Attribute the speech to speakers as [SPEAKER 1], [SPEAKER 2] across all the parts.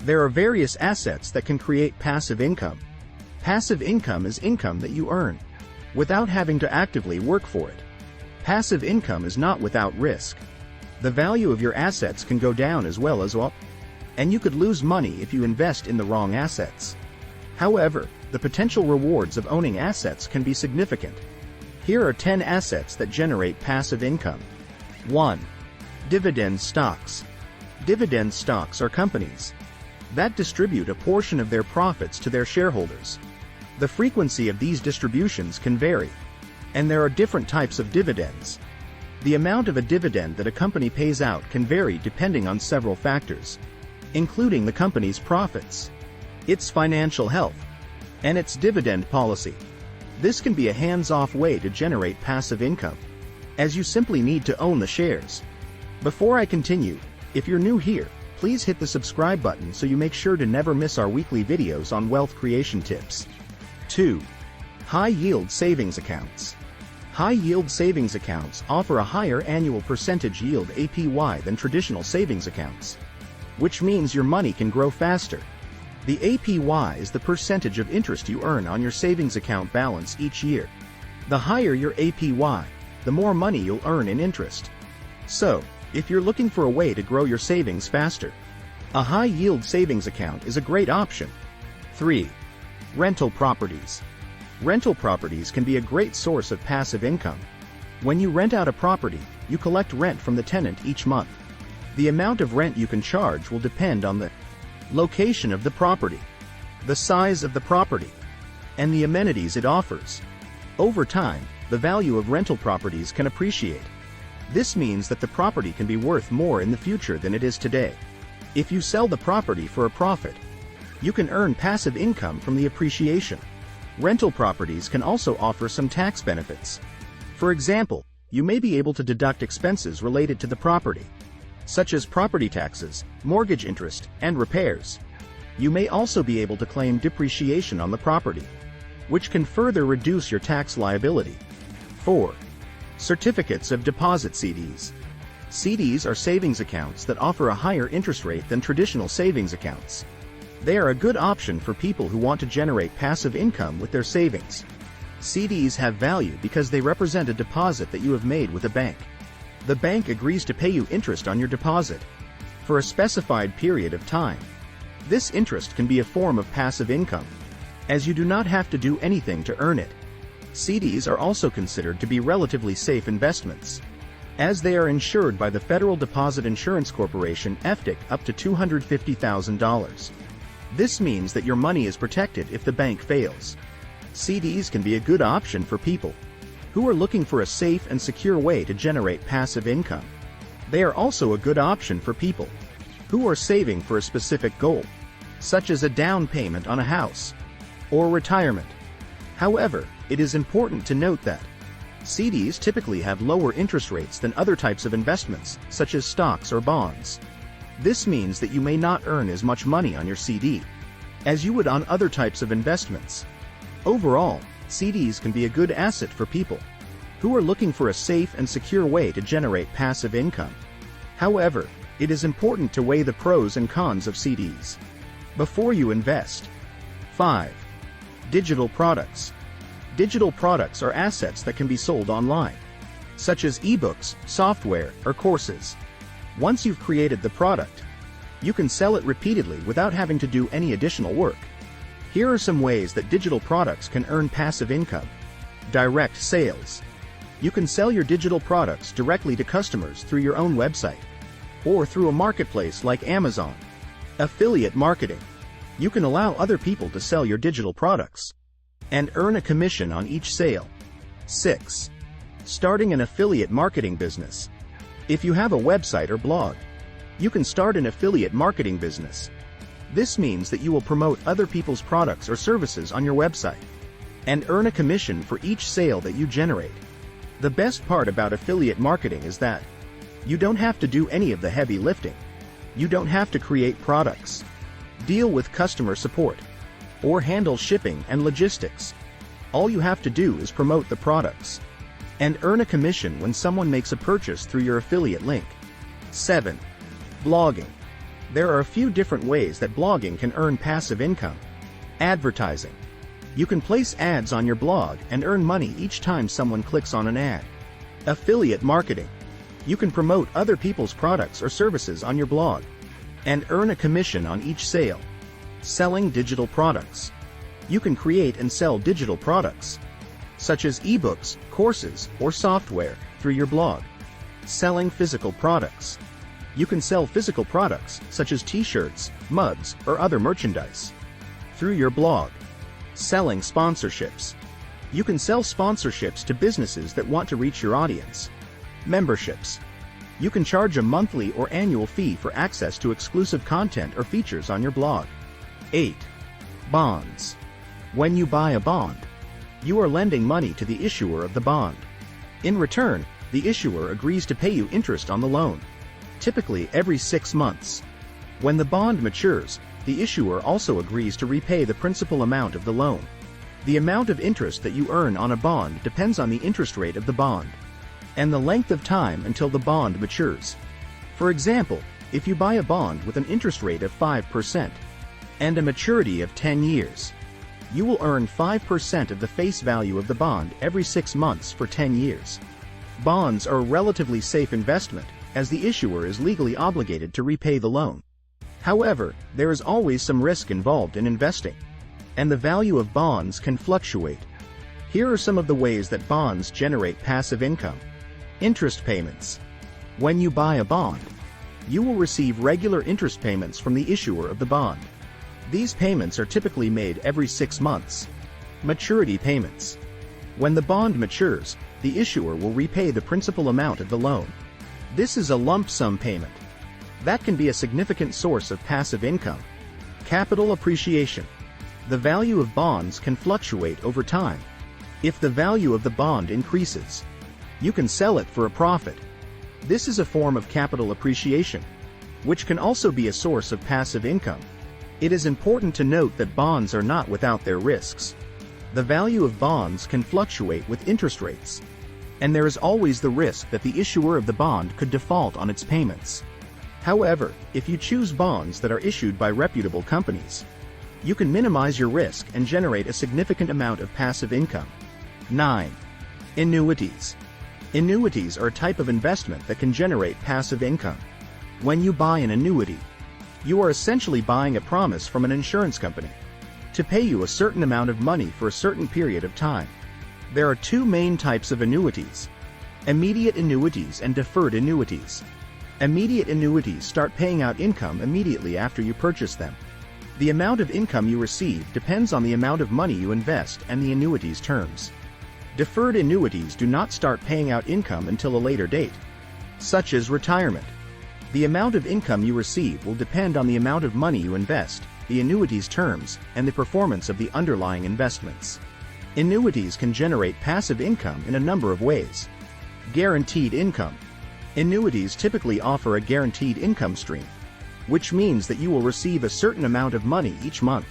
[SPEAKER 1] There are various assets that can create passive income. Passive income is income that you earn without having to actively work for it. Passive income is not without risk. The value of your assets can go down as well as up, and you could lose money if you invest in the wrong assets. However, the potential rewards of owning assets can be significant. Here are 10 assets that generate passive income. 1. Dividend stocks. Dividend stocks are companies that distribute a portion of their profits to their shareholders. The frequency of these distributions can vary, and there are different types of dividends. The amount of a dividend that a company pays out can vary depending on several factors, including the company's profits, its financial health, and its dividend policy. This can be a hands-off way to generate passive income, as you simply need to own the shares. Before I continue, if you're new here, please hit the subscribe button so you make sure to never miss our weekly videos on wealth creation tips. 2. High-yield savings accounts. High-yield savings accounts offer a higher annual percentage yield (APY) than traditional savings accounts, which means your money can grow faster. The APY is the percentage of interest you earn on your savings account balance each year. The higher your APY, the more money you'll earn in interest. So, if you're looking for a way to grow your savings faster, a high-yield savings account is a great option. 3. Rental properties. Rental properties can be a great source of passive income. When you rent out a property, you collect rent from the tenant each month. The amount of rent you can charge will depend on the location of the property, the size of the property, and the amenities it offers. Over time, the value of rental properties can appreciate. This means that the property can be worth more in the future than it is today. If you sell the property for a profit, you can earn passive income from the appreciation. Rental properties can also offer some tax benefits. For example, you may be able to deduct expenses related to the property, such as property taxes, mortgage interest, and repairs. You may also be able to claim depreciation on the property, which can further reduce your tax liability. 4. Certificates of deposit CDs. CDs are savings accounts that offer a higher interest rate than traditional savings accounts. They are a good option for people who want to generate passive income with their savings. CDs have value because they represent a deposit that you have made with a bank. The bank agrees to pay you interest on your deposit for a specified period of time. This interest can be a form of passive income, as you do not have to do anything to earn it. CDs are also considered to be relatively safe investments, as they are insured by the Federal Deposit Insurance Corporation (FDIC) up to $250,000. This means that your money is protected if the bank fails. CDs can be a good option for people who are looking for a safe and secure way to generate passive income. They are also a good option for people who are saving for a specific goal, such as a down payment on a house or retirement. However, it is important to note that CDs typically have lower interest rates than other types of investments, such as stocks or bonds. This means that you may not earn as much money on your CD as you would on other types of investments. Overall, CDs can be a good asset for people who are looking for a safe and secure way to generate passive income. However, it is important to weigh the pros and cons of CDs before you invest. 5. Digital products. Digital products are assets that can be sold online, such as ebooks, software, or courses. Once you've created the product, you can sell it repeatedly without having to do any additional work. Here are some ways that digital products can earn passive income. Direct sales. You can sell your digital products directly to customers through your own website, or through a marketplace like Amazon. Affiliate marketing. You can allow other people to sell your digital products and earn a commission on each sale. 6. Starting an affiliate marketing business. If you have a website or blog, you can start an affiliate marketing business. This means that you will promote other people's products or services on your website and earn a commission for each sale that you generate. The best part about affiliate marketing is that you don't have to do any of the heavy lifting. You don't have to create products, deal with customer support, or handle shipping and logistics. All you have to do is promote the products and earn a commission when someone makes a purchase through your affiliate link. 7. Blogging. There are a few different ways that blogging can earn passive income. Advertising. You can place ads on your blog and earn money each time someone clicks on an ad. Affiliate marketing. You can promote other people's products or services on your blog and earn a commission on each sale. Selling digital products. You can create and sell digital products, such as ebooks, courses, or software, through your blog. Selling physical products. You can sell physical products, such as t-shirts, mugs, or other merchandise, through your blog. Selling sponsorships. You can sell sponsorships to businesses that want to reach your audience. Memberships. You can charge a monthly or annual fee for access to exclusive content or features on your blog. 8. Bonds. When you buy a bond, you are lending money to the issuer of the bond. In return, the issuer agrees to pay you interest on the loan, typically every 6 months. When the bond matures, the issuer also agrees to repay the principal amount of the loan. The amount of interest that you earn on a bond depends on the interest rate of the bond and the length of time until the bond matures. For example, if you buy a bond with an interest rate of 5% and a maturity of 10 years, you will earn 5% of the face value of the bond every 6 months for 10 years. Bonds are a relatively safe investment, as the issuer is legally obligated to repay the loan. However, there is always some risk involved in investing, and the value of bonds can fluctuate. Here are some of the ways that bonds generate passive income. Interest payments. When you buy a bond, you will receive regular interest payments from the issuer of the bond. These payments are typically made every 6 months. Maturity payments. When the bond matures, the issuer will repay the principal amount of the loan. This is a lump sum payment that can be a significant source of passive income. Capital appreciation. The value of bonds can fluctuate over time. If the value of the bond increases, you can sell it for a profit. This is a form of capital appreciation, which can also be a source of passive income. It is important to note that bonds are not without their risks. The value of bonds can fluctuate with interest rates, and there is always the risk that the issuer of the bond could default on its payments. However, if you choose bonds that are issued by reputable companies, you can minimize your risk and generate a significant amount of passive income. 9. Annuities. Annuities are a type of investment that can generate passive income. When you buy an annuity, you are essentially buying a promise from an insurance company to pay you a certain amount of money for a certain period of time. There are 2 main types of annuities: immediate annuities and deferred annuities. Immediate annuities start paying out income immediately after you purchase them. The amount of income you receive depends on the amount of money you invest and the annuity's terms. Deferred annuities do not start paying out income until a later date, such as retirement. The amount of income you receive will depend on the amount of money you invest, the annuity's terms, and the performance of the underlying investments. Annuities can generate passive income in a number of ways. Guaranteed income. Annuities typically offer a guaranteed income stream, which means that you will receive a certain amount of money each month,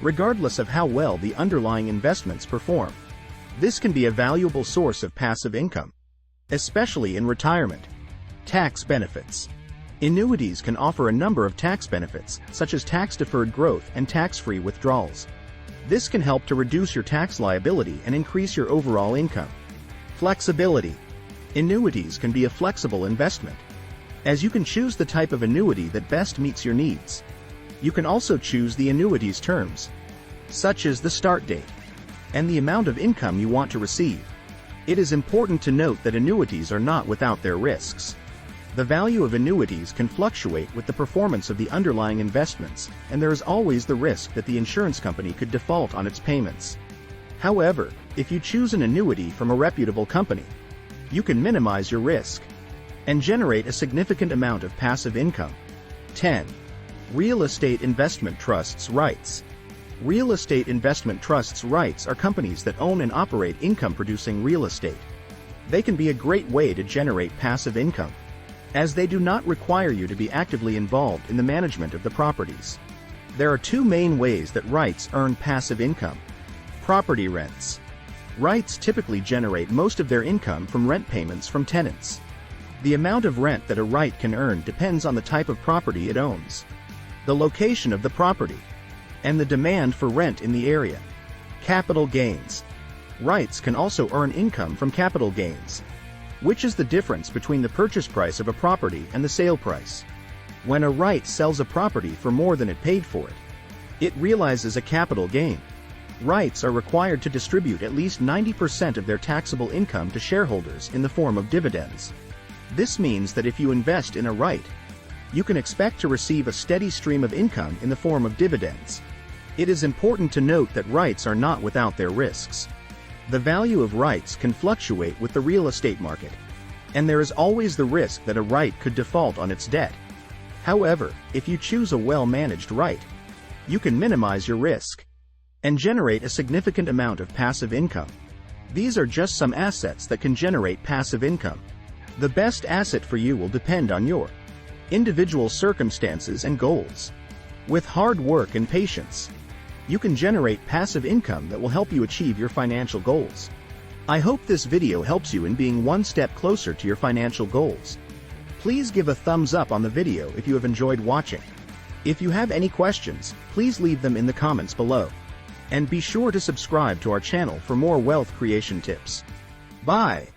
[SPEAKER 1] regardless of how well the underlying investments perform. This can be a valuable source of passive income, especially in retirement. Tax benefits. Annuities can offer a number of tax benefits, such as tax-deferred growth and tax-free withdrawals. This can help to reduce your tax liability and increase your overall income. Flexibility. Annuities can be a flexible investment, as you can choose the type of annuity that best meets your needs. You can also choose the annuity's terms, such as the start date and the amount of income you want to receive. It is important to note that annuities are not without their risks. The value of annuities can fluctuate with the performance of the underlying investments, and there is always the risk that the insurance company could default on its payments. However, if you choose an annuity from a reputable company, you can minimize your risk and generate a significant amount of passive income. 10. Real estate investment trusts REITs. Real estate investment trusts REITs are companies that own and operate income-producing real estate. They can be a great way to generate passive income, as they do not require you to be actively involved in the management of the properties. There are 2 main ways that REITs earn passive income. Property rents. REITs typically generate most of their income from rent payments from tenants. The amount of rent that a REIT can earn depends on the type of property it owns, the location of the property, and the demand for rent in the area. Capital gains. REITs can also earn income from capital gains, which is the difference between the purchase price of a property and the sale price. When a REIT sells a property for more than it paid for it, it realizes a capital gain. REITs are required to distribute at least 90% of their taxable income to shareholders in the form of dividends. This means that if you invest in a REIT, you can expect to receive a steady stream of income in the form of dividends. It is important to note that REITs are not without their risks. The value of REITs can fluctuate with the real estate market, and there is always the risk that a REIT could default on its debt. However, if you choose a well-managed REIT, you can minimize your risk and generate a significant amount of passive income. These are just some assets that can generate passive income. The best asset for you will depend on your individual circumstances and goals. With hard work and patience, you can generate passive income that will help you achieve your financial goals. I hope this video helps you in being one step closer to your financial goals. Please give a thumbs up on the video if you have enjoyed watching. If you have any questions, please leave them in the comments below. And be sure to subscribe to our channel for more wealth creation tips. Bye.